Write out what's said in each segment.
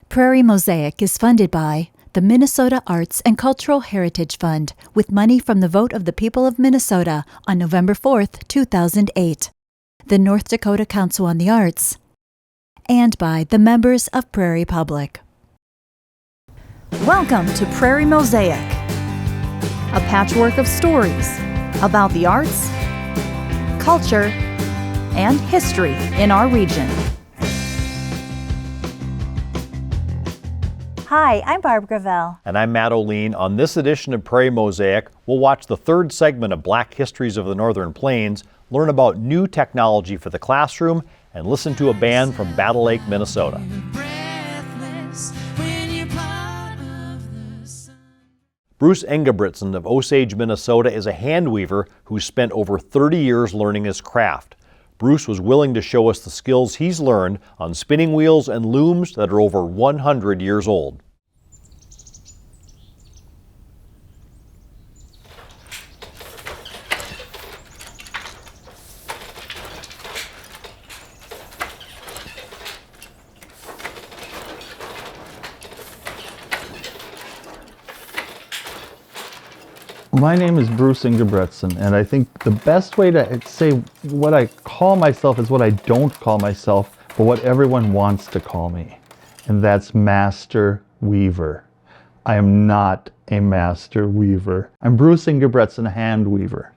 Prairie Mosaic is funded by the Minnesota Arts and Cultural Heritage Fund with money from the vote of the people of Minnesota on November 4th, 2008, the North Dakota Council on the Arts, and by the members of Prairie Public. Welcome to Prairie Mosaic, a patchwork of stories about the arts, culture, and history in our region. Hi, I'm Barb Gravel. And I'm Matt O'Lean. On this edition of Prairie Mosaic, we'll watch the third segment of Black Histories of the Northern Plains, learn about new technology for the classroom, and listen to a band from Battle Lake, Minnesota. Bruce Engebretson of Osage, Minnesota is a hand weaver who spent over 30 years learning his craft. Bruce was willing to show us the skills he's learned on spinning wheels and looms that are over 100 years old. My name is Bruce Engebretson, and I think the best way to say what I call myself is what I don't call myself, but what everyone wants to call me, and that's Master Weaver. I am not a Master Weaver. I'm Bruce Engebretson, Hand Weaver.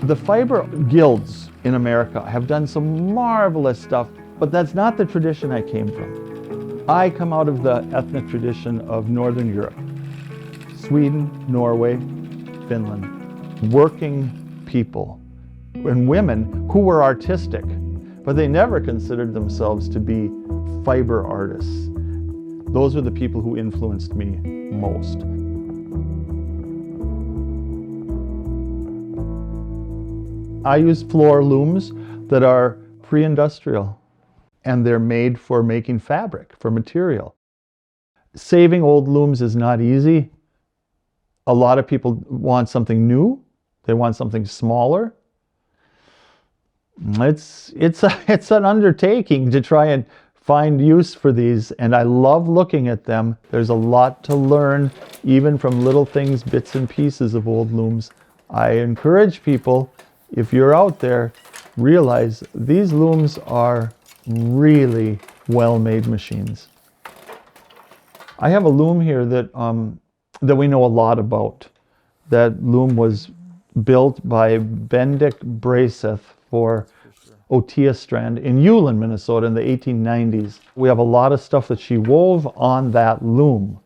The fiber guilds in America have done some marvelous stuff, but that's not the tradition I came from. I come out of the ethnic tradition of Northern Europe, Sweden, Norway, Finland, working people and women who were artistic, but they never considered themselves to be fiber artists. Those are the people who influenced me most. I use floor looms that are pre-industrial, and they're made for making fabric, for material. Saving old looms is not easy. A lot of people want something new. They want something smaller. It's an undertaking to try and find use for these, and I love looking at them. There's a lot to learn, even from little things, bits and pieces of old looms. I encourage people, if you're out there, realize these looms are really well-made machines. I have a loom here that we know a lot about. That loom was built by Bendik Braseth for Otia Strand in Ulen, Minnesota in the 1890s. We have a lot of stuff that she wove on that loom.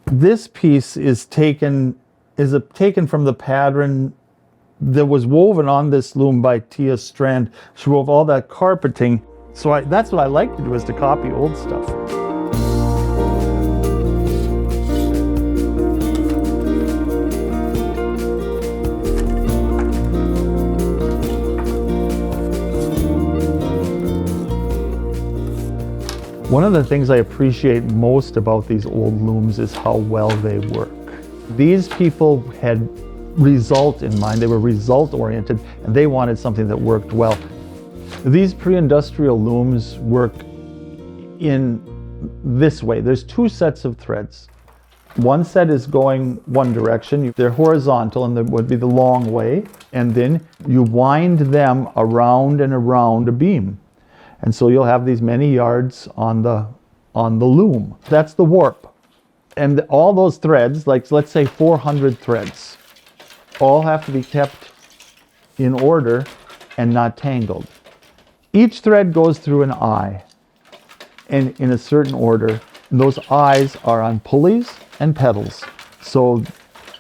This piece is taken from the pattern that was woven on this loom by Tia Strand. She wove all that carpeting. So that's what I like to do, is to copy old stuff. One of the things I appreciate most about these old looms is how well they work. These people had result in mind. They were result oriented, and they wanted something that worked well. These pre-industrial looms work in this way. There's two sets of threads. One set is going one direction. They're horizontal, and that would be the long way. And then you wind them around and around a beam. And so you'll have these many yards on the loom. That's the warp. And all those threads, like let's say 400 threads, all have to be kept in order and not tangled. Each thread goes through an eye, and in a certain order. And those eyes are on pulleys and pedals. So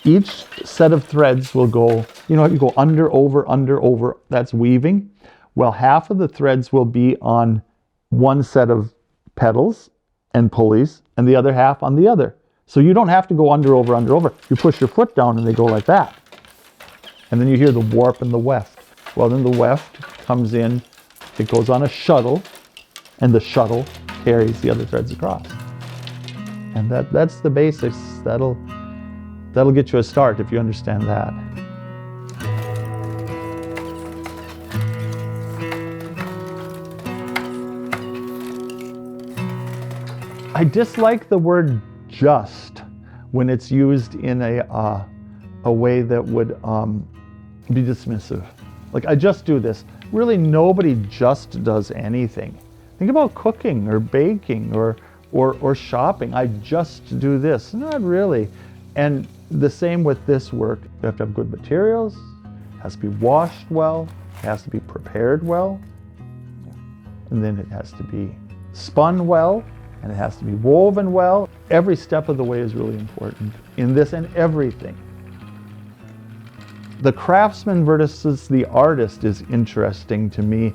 each set of threads will go, you go under, over, that's weaving. Well, half of the threads will be on one set of pedals and pulleys, and the other half on the other. So you don't have to go under, over. You push your foot down and they go like that. And then you hear the warp and the weft. Well, then the weft comes in, it goes on a shuttle, and the shuttle carries the other threads across. And that's the basics. That'll get you a start if you understand that. I dislike the word just when it's used in a way that would be dismissive. Like, I just do this. Really, nobody just does anything. Think about cooking or baking or shopping. I just do this. Not really. And the same with this work. You have to have good materials, it has to be washed well, it has to be prepared well, and then it has to be spun well, and it has to be woven well. Every step of the way is really important in this and everything. The craftsman versus the artist is interesting to me.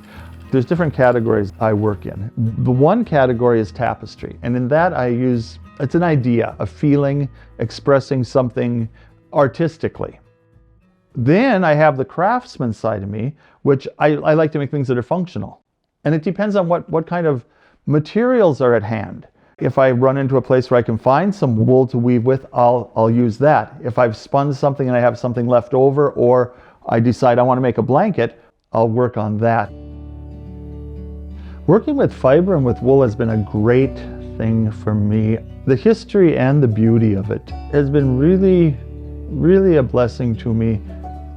There's different categories I work in. The one category is tapestry, and in that I use, it's an idea, a feeling, expressing something artistically. Then I have the craftsman side of me, which I like to make things that are functional. And it depends on what kind of materials are at hand. If I run into a place where I can find some wool to weave with, I'll use that. If I've spun something and I have something left over, or I decide I want to make a blanket, I'll work on that. Working with fiber and with wool has been a great thing for me. The history and the beauty of it has been really, really a blessing to me,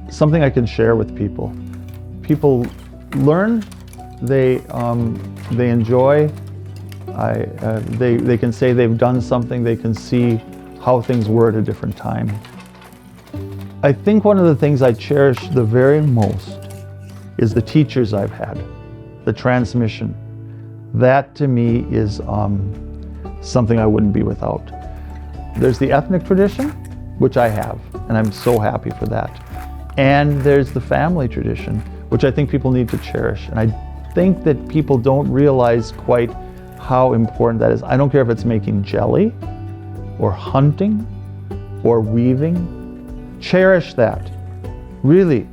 something I can share with people. People learn, they enjoy, they can say they've done something, they can see how things were at a different time. I think one of the things I cherish the very most is the teachers I've had, the transmission. That to me is something I wouldn't be without. There's the ethnic tradition, which I have, and I'm so happy for that. And there's the family tradition, which I think people need to cherish. And I think that people don't realize quite how important that is. I don't care if it's making jelly, or hunting, or weaving. Cherish that. Really,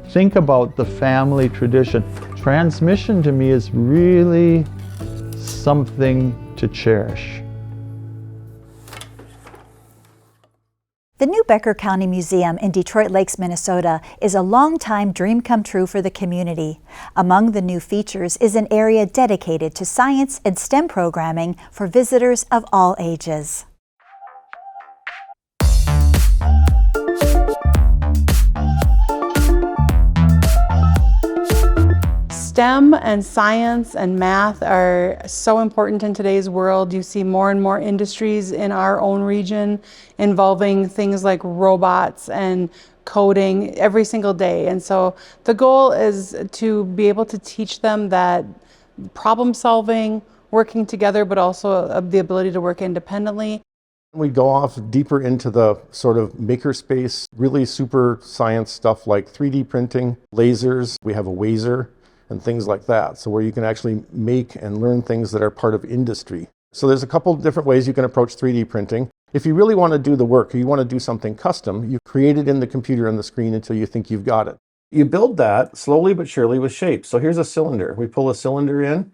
think about the family tradition. Transmission to me is really something to cherish. The new Becker County Museum in Detroit Lakes, Minnesota is a long-time dream come true for the community. Among the new features is an area dedicated to science and STEM programming for visitors of all ages. STEM and science and math are so important in today's world. You see more and more industries in our own region involving things like robots and coding every single day. And so the goal is to be able to teach them that problem solving, working together, but also the ability to work independently. We go off deeper into the sort of makerspace, really super science stuff like 3D printing, lasers. We have a Wazer and things like that. So where you can actually make and learn things that are part of industry. So there's a couple different ways you can approach 3D printing. If you really want to do the work or you want to do something custom, you create it in the computer on the screen until you think you've got it. You build that slowly but surely with shapes. So here's a cylinder. We pull a cylinder in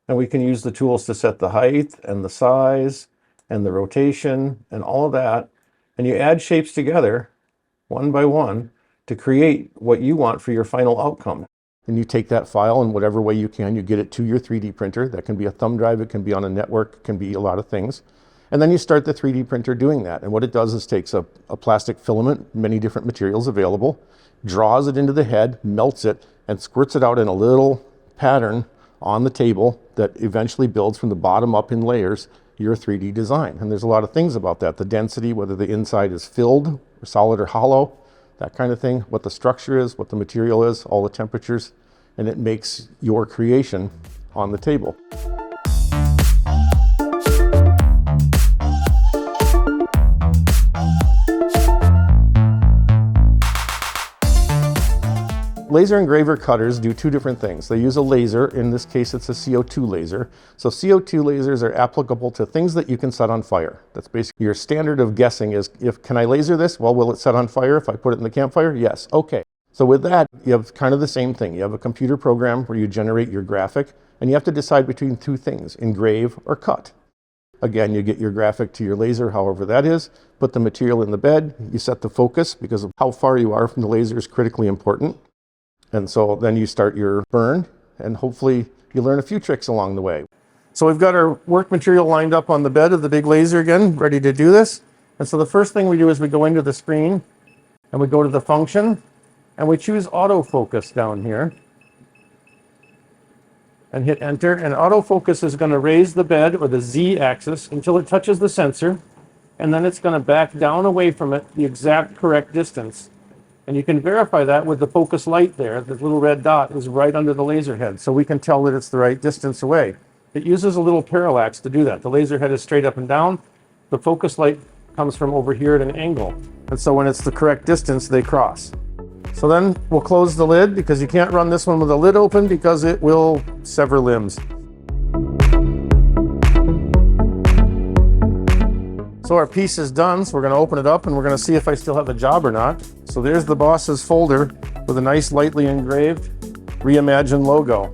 and we can use the tools to set the height and the size and the rotation and all of that. And you add shapes together one by one to create what you want for your final outcome. And you take that file in whatever way you can, you get it to your 3D printer. That can be a thumb drive, it can be on a network, it can be a lot of things. And then you start the 3D printer doing that. And what it does is takes a plastic filament, many different materials available, draws it into the head, melts it, and squirts it out in a little pattern on the table that eventually builds from the bottom up in layers your 3D design. And there's a lot of things about that. The density, whether the inside is filled or solid or hollow, that kind of thing, what the structure is, what the material is, all the temperatures, and it makes your creation on the table. Laser engraver cutters do two different things. They use a laser, in this case it's a CO2 laser. So CO2 lasers are applicable to things that you can set on fire. That's basically your standard of guessing is, can I laser this? Well, will it set on fire if I put it in the campfire? Yes, okay. So with that, you have kind of the same thing. You have a computer program where you generate your graphic, and you have to decide between two things, engrave or cut. Again, you get your graphic to your laser, however that is, put the material in the bed, you set the focus because of how far you are from the laser is critically important. And so then you start your burn, and hopefully you learn a few tricks along the way. So we've got our work material lined up on the bed of the big laser again, ready to do this. And so the first thing we do is we go into the screen and we go to the function and we choose autofocus down here and hit enter. And autofocus is going to raise the bed or the Z axis until it touches the sensor. And then it's going to back down away from it the exact correct distance. And you can verify that with the focus light there. The little red dot is right under the laser head, so we can tell that it's the right distance away. It uses a little parallax to do that. The laser head is straight up and down. The focus light comes from over here at an angle. And so when it's the correct distance, they cross. So then we'll close the lid because you can't run this one with the lid open because it will sever limbs. So our piece is done, so we're going to open it up and we're going to see if I still have a job or not. So there's the boss's folder with a nice lightly engraved Reimagine logo.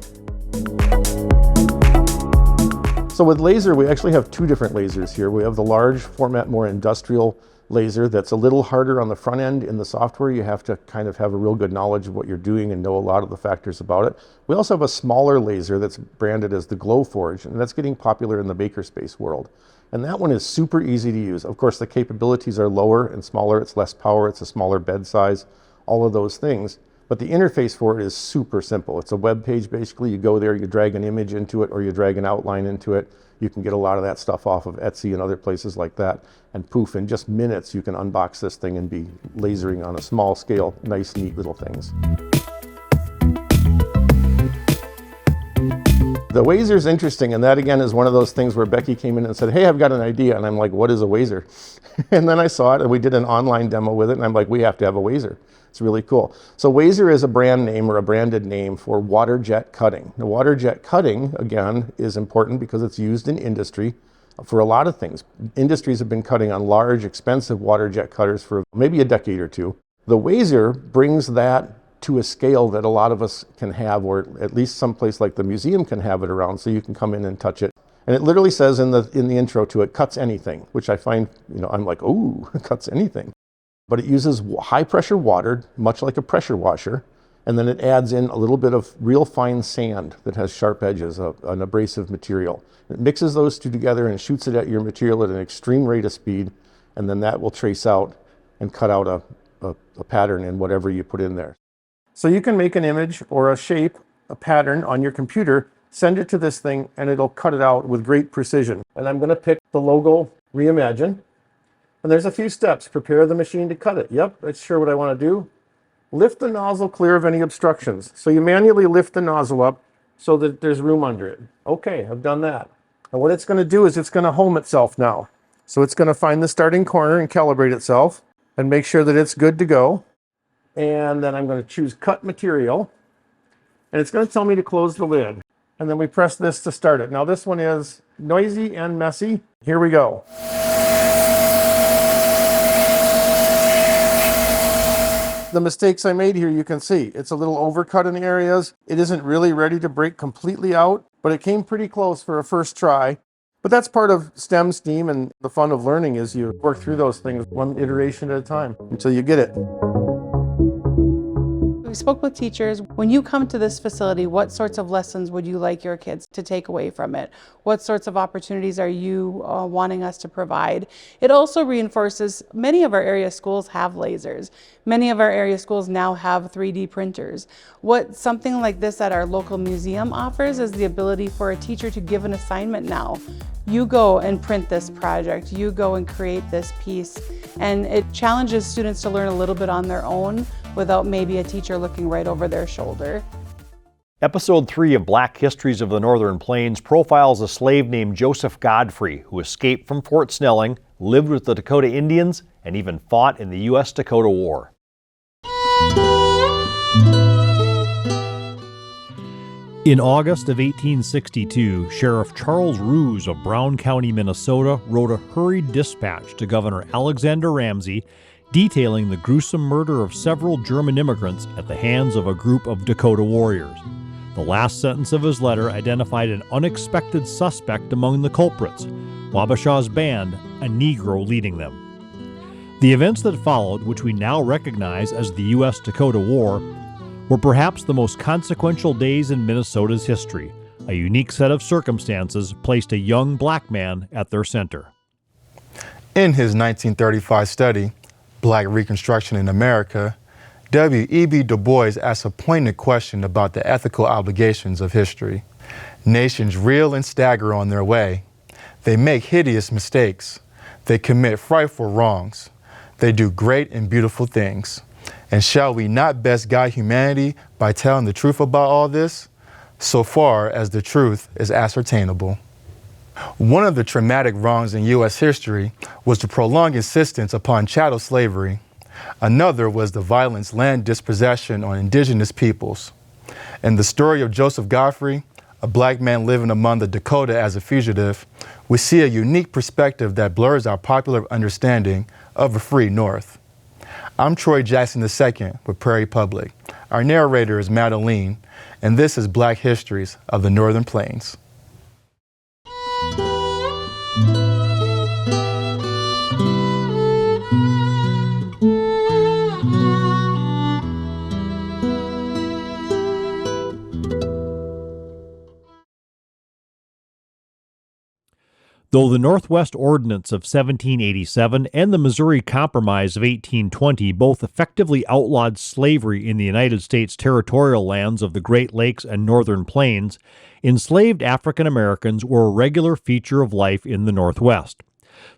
So with laser, we actually have two different lasers here. We have the large format, more industrial laser that's a little harder on the front end. In the software, you have to kind of have a real good knowledge of what you're doing and know a lot of the factors about it. We also have a smaller laser that's branded as the Glowforge, and that's getting popular in the makerspace world. And that one is super easy to use. Of course, the capabilities are lower and smaller. It's less power. It's a smaller bed size, all of those things. But the interface for it is super simple. It's a web page, basically. You go there, you drag an image into it, or you drag an outline into it. You can get a lot of that stuff off of Etsy and other places like that. And poof, in just minutes, you can unbox this thing and be lasering on a small scale, nice, neat little things. The Wazer's interesting, and that again is one of those things where Becky came in and said, hey, I've got an idea. And I'm like, what is a Wazer? And then I saw it and we did an online demo with it and I'm like, we have to have a Wazer. It's really cool. So Wazer is a brand name or a branded name for water jet cutting. The water jet cutting, again, is important because it's used in industry for a lot of things. Industries have been cutting on large, expensive water jet cutters for maybe a decade or two. The Wazer brings that to a scale that a lot of us can have, or at least someplace like the museum can have it around, so you can come in and touch it. And it literally says in the intro to it, cuts anything, which I find, I'm like, ooh, cuts anything. But it uses high pressure water, much like a pressure washer, and then it adds in a little bit of real fine sand that has sharp edges, an abrasive material. It mixes those two together and shoots it at your material at an extreme rate of speed, and then that will trace out and cut out a pattern in whatever you put in there. So you can make an image or a shape, a pattern on your computer, send it to this thing, and it'll cut it out with great precision. And I'm going to pick the logo Reimagine. And there's a few steps. Prepare the machine to cut it. Yep, that's sure what I want to do. Lift the nozzle clear of any obstructions. So you manually lift the nozzle up so that there's room under it. Okay, I've done that. And what it's going to do is it's going to home itself now. So it's going to find the starting corner and calibrate itself and make sure that it's good to go. And then I'm going to choose cut material. And it's going to tell me to close the lid. And then we press this to start it. Now this one is noisy and messy. Here we go. The mistakes I made here, you can see. It's a little overcut in areas. It isn't really ready to break completely out, but it came pretty close for a first try. But that's part of STEM STEAM, and the fun of learning is you work through those things one iteration at a time until you get it. We spoke with teachers. When you come to this facility, what sorts of lessons would you like your kids to take away from it? What sorts of opportunities are you wanting us to provide? It also reinforces many of our area schools have lasers. Many of our area schools now have 3D printers. What something like this at our local museum offers is the ability for a teacher to give an assignment now. You go and print this project, you go and create this piece, and it challenges students to learn a little bit on their own without maybe a teacher looking right over their shoulder. Episode 3 of Black Histories of the Northern Plains profiles a slave named Joseph Godfrey who escaped from Fort Snelling, lived with the Dakota Indians, and even fought in the U.S.-Dakota War. In August of 1862, Sheriff Charles Roos of Brown County, Minnesota, wrote a hurried dispatch to Governor Alexander Ramsey detailing the gruesome murder of several German immigrants at the hands of a group of Dakota warriors. The last sentence of his letter identified an unexpected suspect among the culprits, Wabashaw's band, a Negro leading them. The events that followed, which we now recognize as the U.S.-Dakota War, were perhaps the most consequential days in Minnesota's history. A unique set of circumstances placed a young black man at their center. In his 1935 study, Black Reconstruction in America, W.E.B. Du Bois asked a poignant question about the ethical obligations of history. Nations reel and stagger on their way. They make hideous mistakes. They commit frightful wrongs. They do great and beautiful things. And shall we not best guide humanity by telling the truth about all this, so far as the truth is ascertainable? One of the traumatic wrongs in U.S. history was the prolonged insistence upon chattel slavery. Another was the violent land dispossession on indigenous peoples. In the story of Joseph Godfrey, a black man living among the Dakota as a fugitive, we see a unique perspective that blurs our popular understanding of a free North. I'm Troy Jackson II with Prairie Public. Our narrator is Madeline, and this is Black Histories of the Northern Plains. Though the Northwest Ordinance of 1787 and the Missouri Compromise of 1820 both effectively outlawed slavery in the United States territorial lands of the Great Lakes and Northern Plains, enslaved African Americans were a regular feature of life in the Northwest.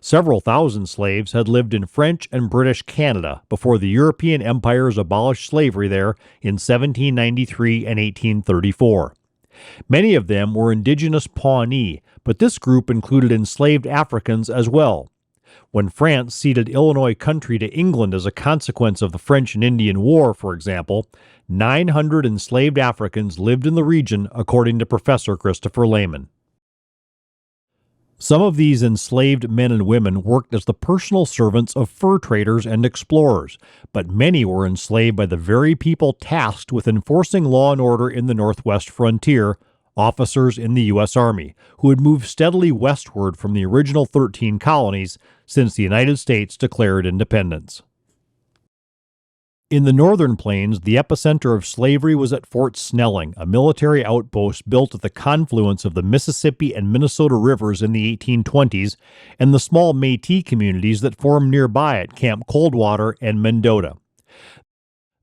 Several thousand slaves had lived in French and British Canada before the European empires abolished slavery there in 1793 and 1834. Many of them were indigenous Pawnee, but this group included enslaved Africans as well. When France ceded Illinois country to England as a consequence of the French and Indian War, for example, 900 enslaved Africans lived in the region, according to Professor Christopher Lehman. Some of these enslaved men and women worked as the personal servants of fur traders and explorers, but many were enslaved by the very people tasked with enforcing law and order in the Northwest frontier, officers in the U.S. Army, who had moved steadily westward from the original 13 colonies since the United States declared independence. In the Northern Plains, the epicenter of slavery was at Fort Snelling, a military outpost built at the confluence of the Mississippi and Minnesota rivers in the 1820s, and the small Métis communities that formed nearby at Camp Coldwater and Mendota.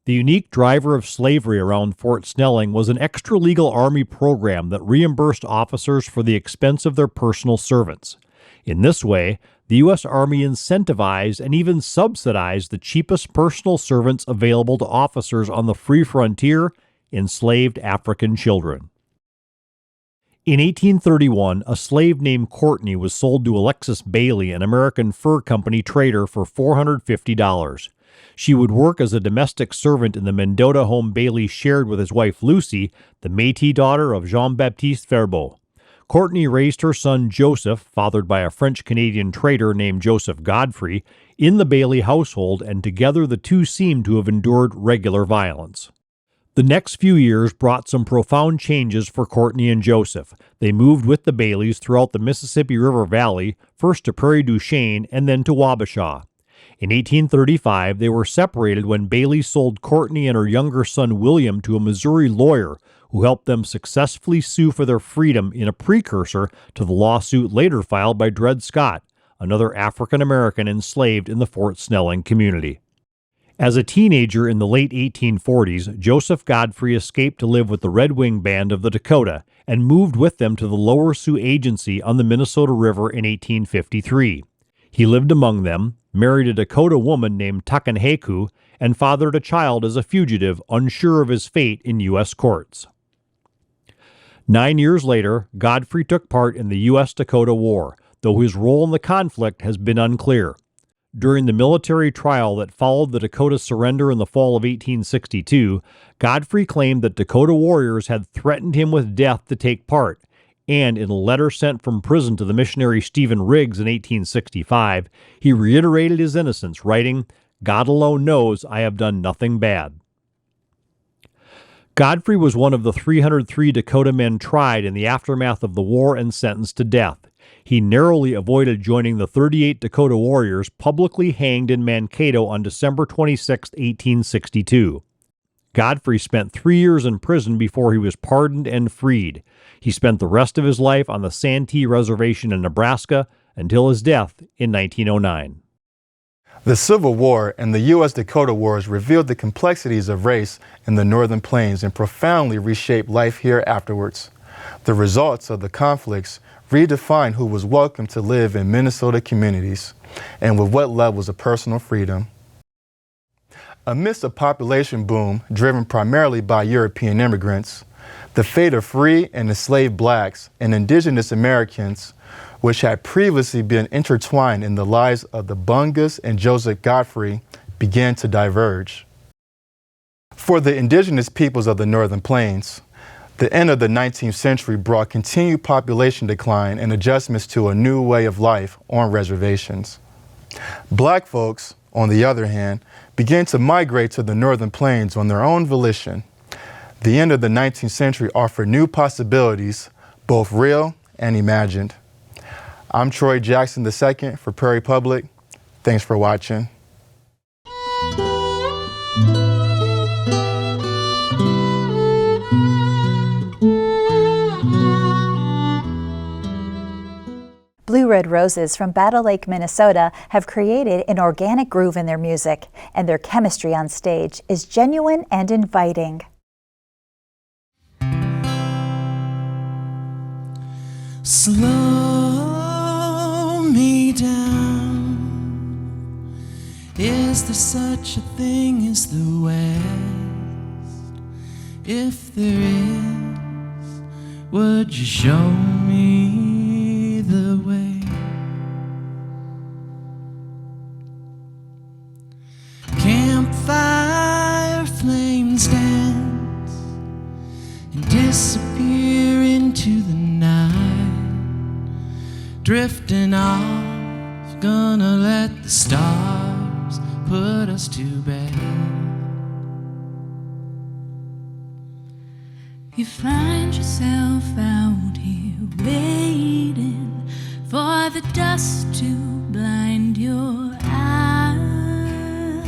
The unique driver of slavery around Fort Snelling was an extra-legal Army program that reimbursed officers for the expense of their personal servants. In this way, the U.S. Army incentivized and even subsidized the cheapest personal servants available to officers on the free frontier, enslaved African children. In 1831, a slave named Courtney was sold to Alexis Bailey, an American fur company trader, for $450. She would work as a domestic servant in the Mendota home Bailey shared with his wife Lucy, the Métis daughter of Jean-Baptiste Verbeau. Courtney raised her son Joseph, fathered by a French-Canadian trader named Joseph Godfrey, in the Bailey household, and together the two seemed to have endured regular violence. The next few years brought some profound changes for Courtney and Joseph. They moved with the Baileys throughout the Mississippi River Valley, first to Prairie du Chien and then to Wabasha. In 1835, they were separated when Bailey sold Courtney and her younger son William to a Missouri lawyer who helped them successfully sue for their freedom in a precursor to the lawsuit later filed by Dred Scott, another African American enslaved in the Fort Snelling community. As a teenager in the late 1840s, Joseph Godfrey escaped to live with the Red Wing Band of the Dakota and moved with them to the Lower Sioux Agency on the Minnesota River in 1853. He lived among them, married a Dakota woman named Takanheku, and fathered a child as a fugitive, unsure of his fate in U.S. courts. 9 years later, Godfrey took part in the U.S.-Dakota War, though his role in the conflict has been unclear. During the military trial that followed the Dakota surrender in the fall of 1862, Godfrey claimed that Dakota warriors had threatened him with death to take part, and in a letter sent from prison to the missionary Stephen Riggs in 1865, he reiterated his innocence, writing, "God alone knows I have done nothing bad." Godfrey was one of the 303 Dakota men tried in the aftermath of the war and sentenced to death. He narrowly avoided joining the 38 Dakota warriors publicly hanged in Mankato on December 26, 1862. Godfrey spent 3 years in prison before he was pardoned and freed. He spent the rest of his life on the Santee Reservation in Nebraska until his death in 1909. The Civil War and the U.S. Dakota Wars revealed the complexities of race in the Northern Plains and profoundly reshaped life here afterwards. The results of the conflicts redefined who was welcome to live in Minnesota communities and with what levels of personal freedom. Amidst a population boom driven primarily by European immigrants, the fate of free and enslaved blacks and indigenous Americans, which had previously been intertwined in the lives of the Bungas and Joseph Godfrey, began to diverge. For the indigenous peoples of the Northern Plains, the end of the 19th century brought continued population decline and adjustments to a new way of life on reservations. Black folks, on the other hand, began to migrate to the Northern Plains on their own volition. The end of the 19th century offered new possibilities, both real and imagined. I'm Troy Jackson II for Prairie Public. Thanks for watching. Blue Red Roses from Battle Lake, Minnesota have created an organic groove in their music, and their chemistry on stage is genuine and inviting. Slow me down. Is there such a thing as the West? If there is, would you show me the way? Campfire flames dance and disappear into the night, drifting off, gonna let the stars put us to bed. You find yourself out here waiting for the dust to blind your eyes,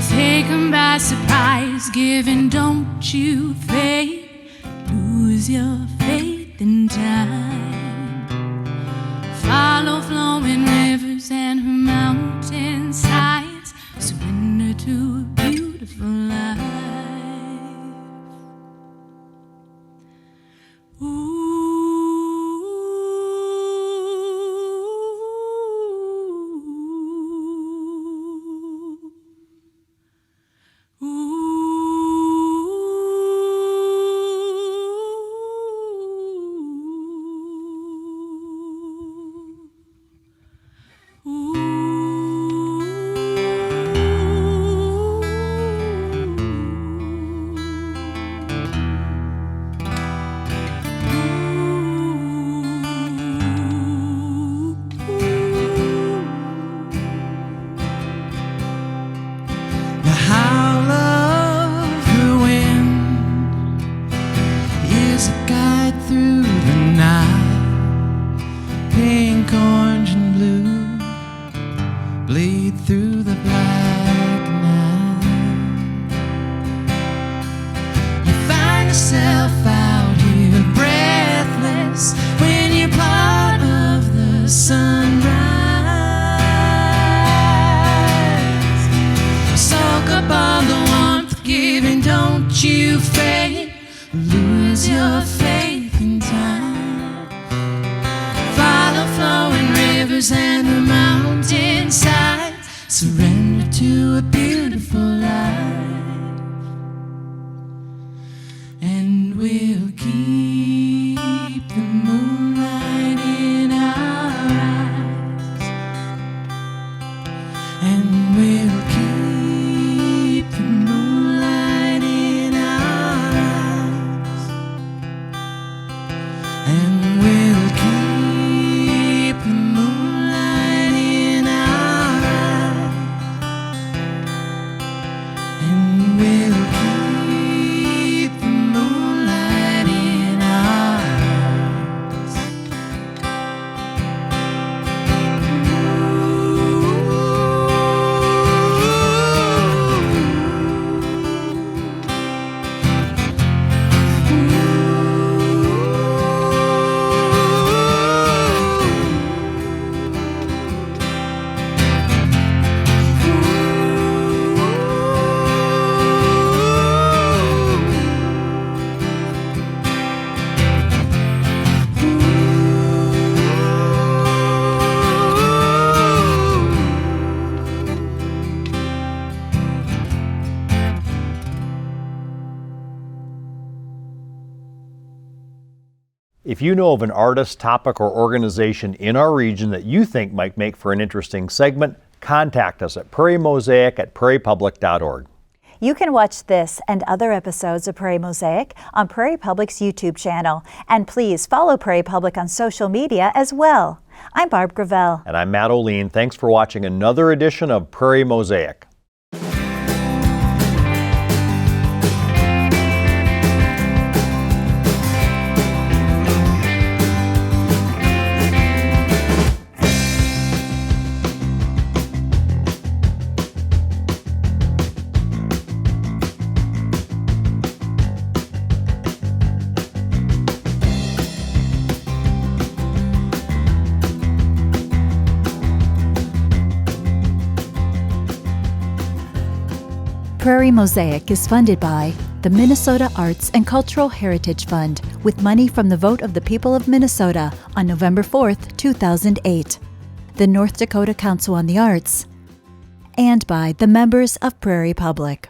taken by surprise, given don't you fade, lose your faith in time, follow flowing rivers and her mountain sides, surrender to a beautiful life. You fade, lose your faith in time, follow flowing rivers and the mountain sides, surrender to a beautiful life, and we'll keep the moonlight in our eyes, and we'll keep the moonlight in our eyes, and we'll keep the moonlight in our eyes, If you know of an artist, topic, or organization in our region that you think might make for an interesting segment, contact us at prairiemosaic@prairiepublic.org. You can watch this and other episodes of Prairie Mosaic on Prairie Public's YouTube channel. And please follow Prairie Public on social media as well. I'm Barb Gravel. And I'm Matt O'Lean. Thanks for watching another edition of Prairie Mosaic. Prairie Mosaic is funded by the Minnesota Arts and Cultural Heritage Fund with money from the vote of the people of Minnesota on November 4th, 2008, the North Dakota Council on the Arts, and by the members of Prairie Public.